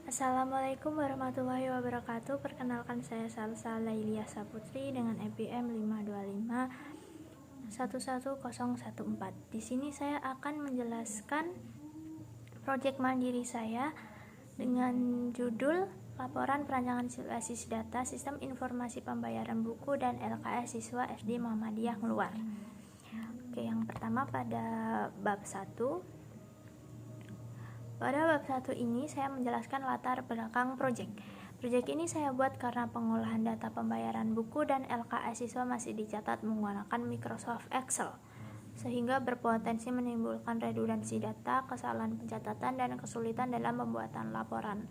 Assalamualaikum warahmatullahi wabarakatuh. Perkenalkan, saya Salsa Lailia Saputri dengan EPM 525 11014. Di sini saya akan menjelaskan proyek mandiri saya dengan judul Laporan Perancangan Basis Data Sistem Informasi Pembayaran Buku dan LKS Siswa SD Muhammadiyah Ngeluar. Oke, yang pertama pada bab 1. Pada bab 1 ini saya menjelaskan latar belakang proyek. Proyek ini saya buat karena pengolahan data pembayaran buku dan LKS siswa masih dicatat menggunakan Microsoft Excel, sehingga berpotensi menimbulkan redundansi data, kesalahan pencatatan, dan kesulitan dalam pembuatan laporan.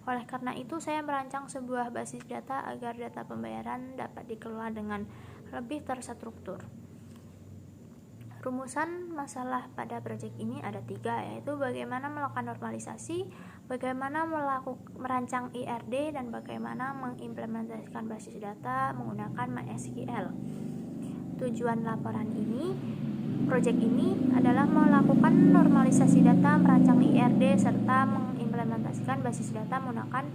Oleh karena itu, saya merancang sebuah basis data agar data pembayaran dapat dikelola dengan lebih terstruktur. Rumusan masalah pada proyek ini ada 3, yaitu bagaimana melakukan normalisasi, bagaimana merancang IRD, dan bagaimana mengimplementasikan basis data menggunakan MySQL. Tujuan laporan ini, proyek ini adalah melakukan normalisasi data, merancang IRD, serta mengimplementasikan basis data menggunakan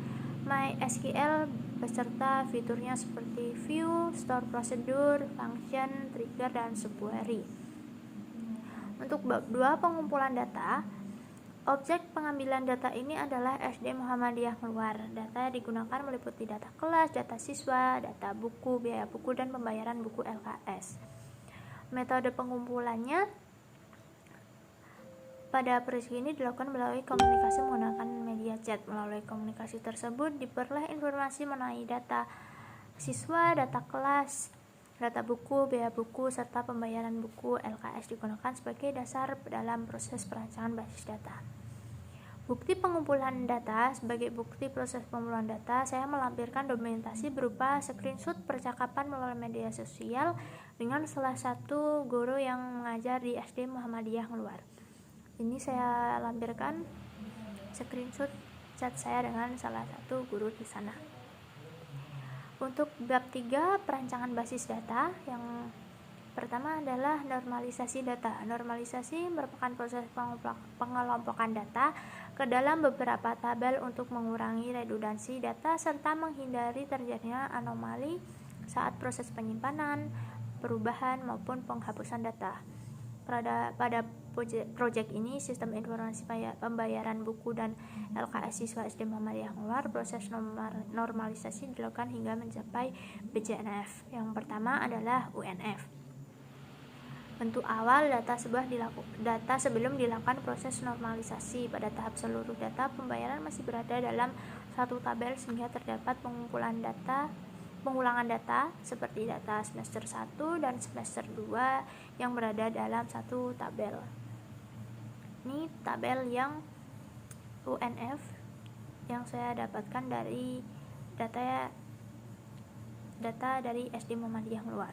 MySQL beserta fiturnya seperti view, store procedure, function, trigger, dan subquery. Untuk bab 2 pengumpulan data, objek pengambilan data ini adalah SD Muhammadiyah Ngeluar. Data yang digunakan meliputi data kelas, data siswa, data buku, biaya buku, dan pembayaran buku LKS. Metode pengumpulannya pada proyek ini dilakukan melalui komunikasi menggunakan media chat. Melalui komunikasi tersebut diperoleh informasi mengenai data siswa, data kelas, data buku, biaya buku, serta pembayaran buku LKS digunakan sebagai dasar dalam proses perancangan basis data. Bukti pengumpulan data. Sebagai bukti proses pengumpulan data, saya melampirkan dokumentasi berupa screenshot percakapan melalui media sosial dengan salah satu guru yang mengajar di SD Muhammadiyah Ngeluar. Ini saya lampirkan screenshot chat saya dengan salah satu guru di sana. Untuk bab 3 perancangan basis data, yang pertama adalah normalisasi data. Normalisasi merupakan proses pengelompokan data ke dalam beberapa tabel untuk mengurangi redundansi data serta menghindari terjadinya anomali saat proses penyimpanan, perubahan maupun penghapusan data. Pada proyek ini, sistem informasi pembayaran buku dan LKS siswa SD Muhammadiyah Ngeluar, proses normalisasi dilakukan hingga mencapai BCNF. Yang pertama adalah UNF. Bentuk awal data sebelum dilakukan proses normalisasi. Pada tahap seluruh data pembayaran masih berada dalam satu tabel sehingga terdapat pengulangan data seperti data semester 1 dan semester 2 yang berada dalam satu tabel. Ini tabel yang UNF yang saya dapatkan dari data dari SD Muhammadiyah Ngeluar.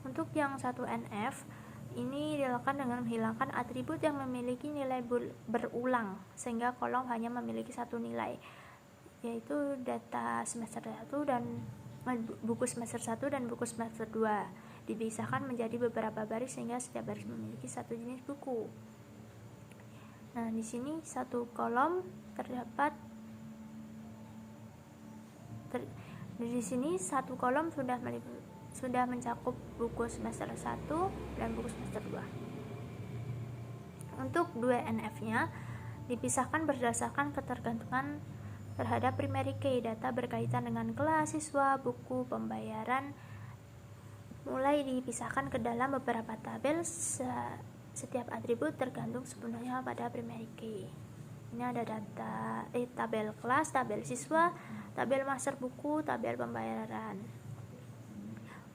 Untuk yang 1NF ini dilakukan dengan menghilangkan atribut yang memiliki nilai berulang sehingga kolom hanya memiliki satu nilai, yaitu data semester 1 dan buku semester 1 dan buku semester 2 dipisahkan menjadi beberapa baris sehingga setiap baris memiliki satu jenis buku. Nah, di sini satu kolom di sini satu kolom sudah mencakup buku semester 1 dan buku semester 2. Untuk 2NF-nya dipisahkan berdasarkan ketergantungan terhadap primary key. Data berkaitan dengan kelas, siswa, buku, pembayaran mulai dipisahkan ke dalam beberapa tabel. Setiap atribut tergantung sepenuhnya pada primary key. Ini ada tabel kelas, tabel siswa, tabel master buku, tabel pembayaran.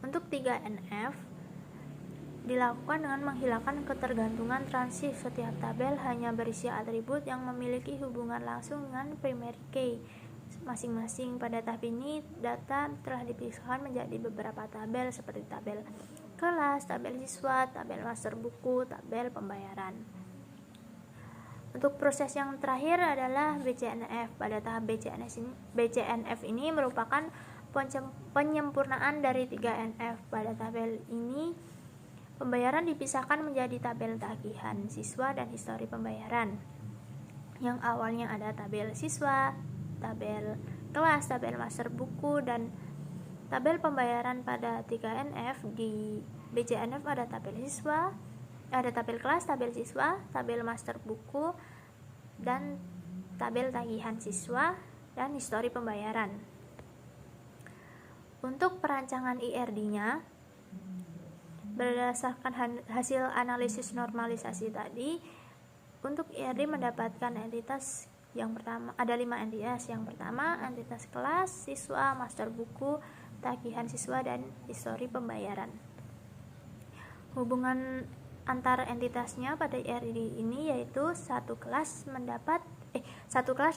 Untuk 3NF dilakukan dengan menghilangkan ketergantungan transif. Setiap tabel hanya berisi atribut yang memiliki hubungan langsung dengan primary key masing-masing. Pada tahap ini, data telah dipisahkan menjadi beberapa tabel seperti tabel kelas, tabel siswa, tabel master buku, tabel pembayaran. Untuk proses yang terakhir adalah BCNF. Pada tahap BCNF ini merupakan penyempurnaan dari 3NF. Pada tabel ini pembayaran dipisahkan menjadi tabel tagihan siswa dan histori pembayaran. Yang awalnya ada tabel siswa, tabel kelas, tabel master buku, dan tabel pembayaran pada 3NF. Di BJNF ada tabel siswa, ada tabel kelas, tabel siswa, tabel master buku, dan tabel tagihan siswa, dan histori pembayaran. Untuk perancangan IRD-nya, berdasarkan hasil analisis normalisasi tadi, untuk IRD mendapatkan entitas yang pertama, ada 5 entitas. Yang pertama, entitas kelas, siswa, master buku, tagihan siswa, dan histori pembayaran. Hubungan antara entitasnya pada IRD ini yaitu satu kelas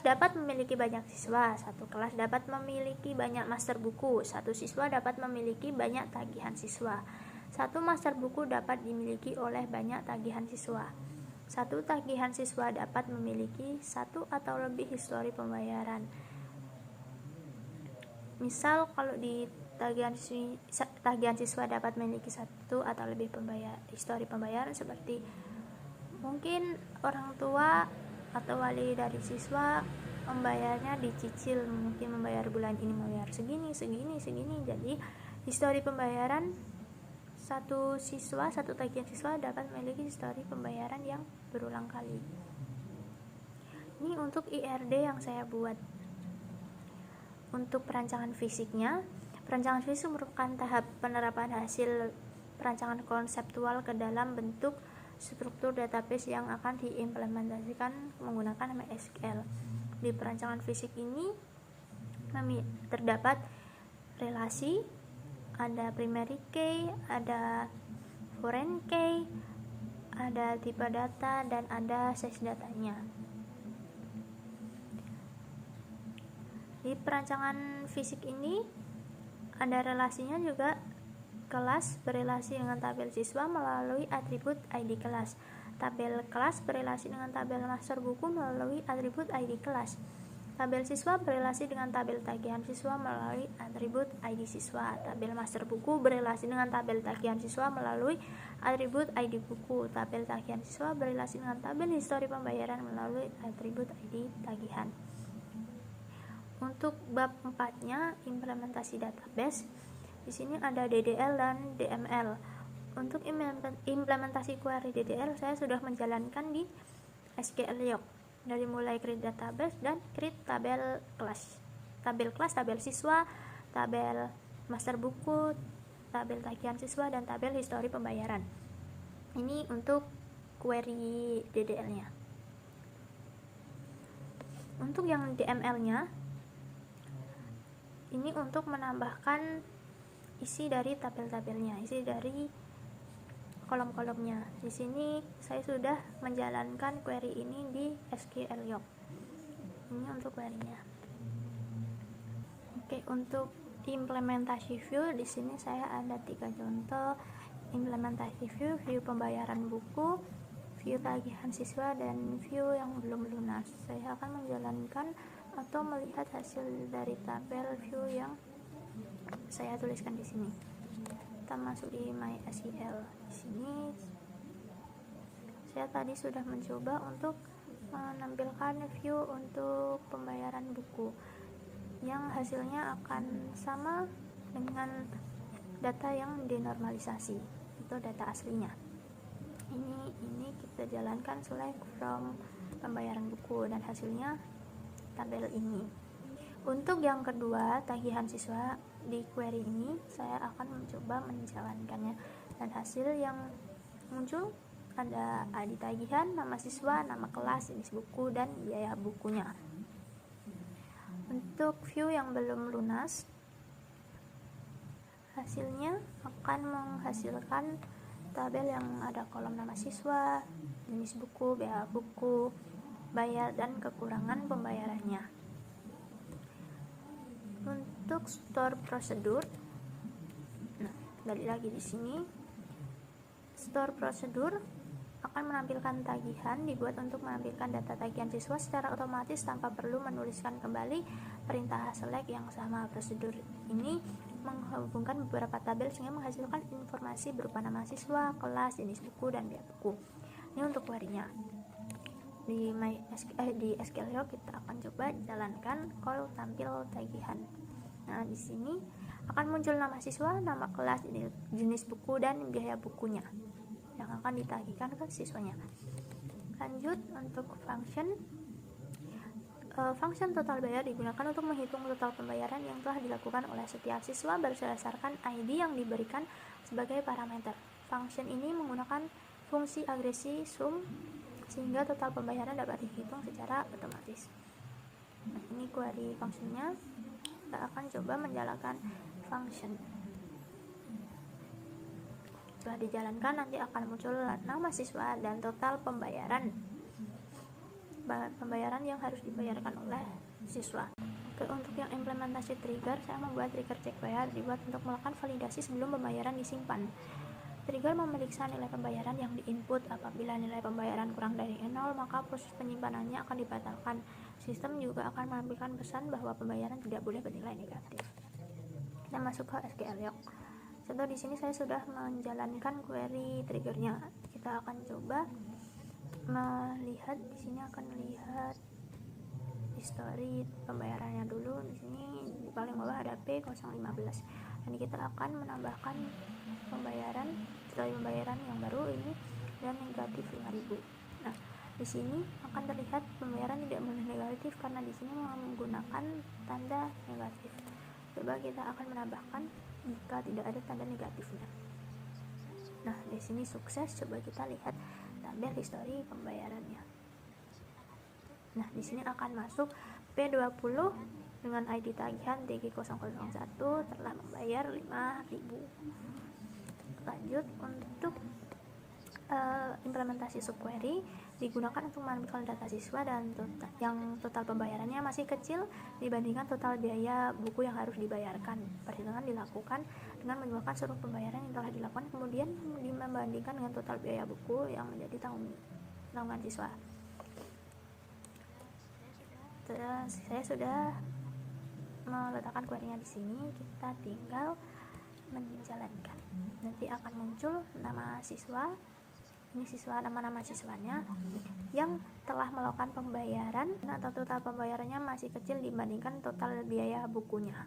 dapat memiliki banyak siswa, satu kelas dapat memiliki banyak master buku, satu siswa dapat memiliki banyak tagihan siswa, satu master buku dapat dimiliki oleh banyak tagihan siswa, satu tagihan siswa dapat memiliki satu atau lebih histori pembayaran. Misal kalau di tagihan siswa dapat memiliki satu atau lebih histori pembayaran, seperti mungkin orang tua atau wali dari siswa membayarnya dicicil, mungkin membayar bulan ini membayar segini. Jadi histori pembayaran satu tagihan siswa dapat memiliki histori pembayaran yang berulang kali. Ini untuk IRD yang saya buat. Untuk perancangan fisiknya, perancangan fisik merupakan tahap penerapan hasil perancangan konseptual ke dalam bentuk struktur database yang akan diimplementasikan menggunakan MySQL. Di perancangan fisik ini terdapat relasi, ada primary key, ada foreign key, ada tipe data, dan ada size datanya. Di perancangan fisik ini ada relasinya juga. Kelas berelasi dengan tabel siswa melalui atribut ID kelas. Tabel kelas berelasi dengan tabel master buku melalui atribut ID kelas. Tabel siswa berelasi dengan tabel tagihan siswa melalui atribut ID siswa. Tabel master buku berelasi dengan tabel tagihan siswa melalui atribut ID buku. Tabel tagihan siswa berelasi dengan tabel histori pembayaran melalui atribut ID tagihan. Untuk bab 4-nya, implementasi database, di sini ada DDL dan DML. Untuk implementasi query DDL saya sudah menjalankan di SQL-Yoke, dari mulai create database dan create tabel kelas, tabel siswa, tabel master buku, tabel tagihan siswa, dan tabel histori pembayaran. Ini untuk query DDL-nya. Untuk yang DML-nya, ini untuk menambahkan isi dari tabel-tabelnya, isi dari kolom-kolomnya. Di sini saya sudah menjalankan query ini di SQL-Yoke. Ini untuk query-nya. Oke, untuk implementasi view, di sini saya ada 3 contoh implementasi view pembayaran buku, view tagihan siswa, dan view yang belum lunas. Saya akan menjalankan atau melihat hasil dari tabel view yang saya tuliskan di sini. Kita masuk di MySQL. Di sini saya tadi sudah mencoba untuk menampilkan view untuk pembayaran buku yang hasilnya akan sama dengan data yang dinormalisasi, itu data aslinya. Ini kita jalankan select from pembayaran buku dan hasilnya tabel ini. Untuk yang kedua, tagihan siswa, di query ini saya akan mencoba menjalankannya, dan hasil yang muncul ada ID tagihan, nama siswa, nama kelas, jenis buku, dan biaya bukunya. Untuk view yang belum lunas, hasilnya akan menghasilkan tabel yang ada kolom nama siswa, jenis buku, biaya buku, bayar, dan kekurangan pembayarannya. Untuk store prosedur, balik lagi di sini. Store prosedur akan menampilkan tagihan, dibuat untuk menampilkan data tagihan siswa secara otomatis tanpa perlu menuliskan kembali perintah select yang sama. Prosedur ini menghubungkan beberapa tabel sehingga menghasilkan informasi berupa nama siswa, kelas, jenis buku, dan biaya buku. Ini untuk query-nya. di SQL kita akan coba jalankan call tampil tagihan. Nah, di sini akan muncul nama siswa, nama kelas, jenis buku, dan biaya bukunya yang akan ditagihkan ke siswanya. Lanjut untuk function total bayar digunakan untuk menghitung total pembayaran yang telah dilakukan oleh setiap siswa berdasarkan ID yang diberikan sebagai parameter. Function ini menggunakan fungsi agresi sum sehingga total pembayaran dapat dihitung secara otomatis. Nah, ini query functionnya. Kita akan coba menjalankan function. Setelah dijalankan, nanti akan muncul nama siswa dan total pembayaran yang harus dibayarkan oleh siswa. Oke, untuk yang implementasi trigger, saya membuat trigger cek bayar dibuat untuk melakukan validasi sebelum pembayaran disimpan. Trigger memeriksa nilai pembayaran yang diinput. Apabila nilai pembayaran kurang dari 0, maka proses penyimpanannya akan dibatalkan. Sistem juga akan menampilkan pesan bahwa pembayaran tidak boleh bernilai negatif. Kita masuk ke SQL. Contoh di sini saya sudah menjalankan query triggernya. Kita akan coba melihat, di sini akan melihat history pembayarannya dulu. Di sini di paling bawah ada P015. Dan kita akan menambahkan histori pembayaran yang baru ini dan negatif 5.000. Nah, di sini akan terlihat pembayaran tidak boleh negatif karena di sini menggunakan tanda negatif. Coba kita akan menambahkan jika tidak ada tanda negatifnya. Nah, di sini sukses. Coba kita lihat tabel histori pembayarannya. Nah, di sini akan masuk P20 dengan ID tagihan TG001 telah membayar 5.000. Lanjut untuk implementasi subquery digunakan untuk mengambil data siswa dan total pembayarannya masih kecil dibandingkan total biaya buku yang harus dibayarkan. Perhitungan dilakukan dengan menyuarakan seluruh pembayaran yang telah dilakukan, kemudian membandingkan dengan total biaya buku yang menjadi tanggungan siswa. Saya sudah meletakkan query-nya di sini, kita tinggal menjalankan. Nanti akan muncul nama siswa. Ini nama-nama siswanya yang telah melakukan pembayaran atau total pembayarannya masih kecil dibandingkan total biaya bukunya.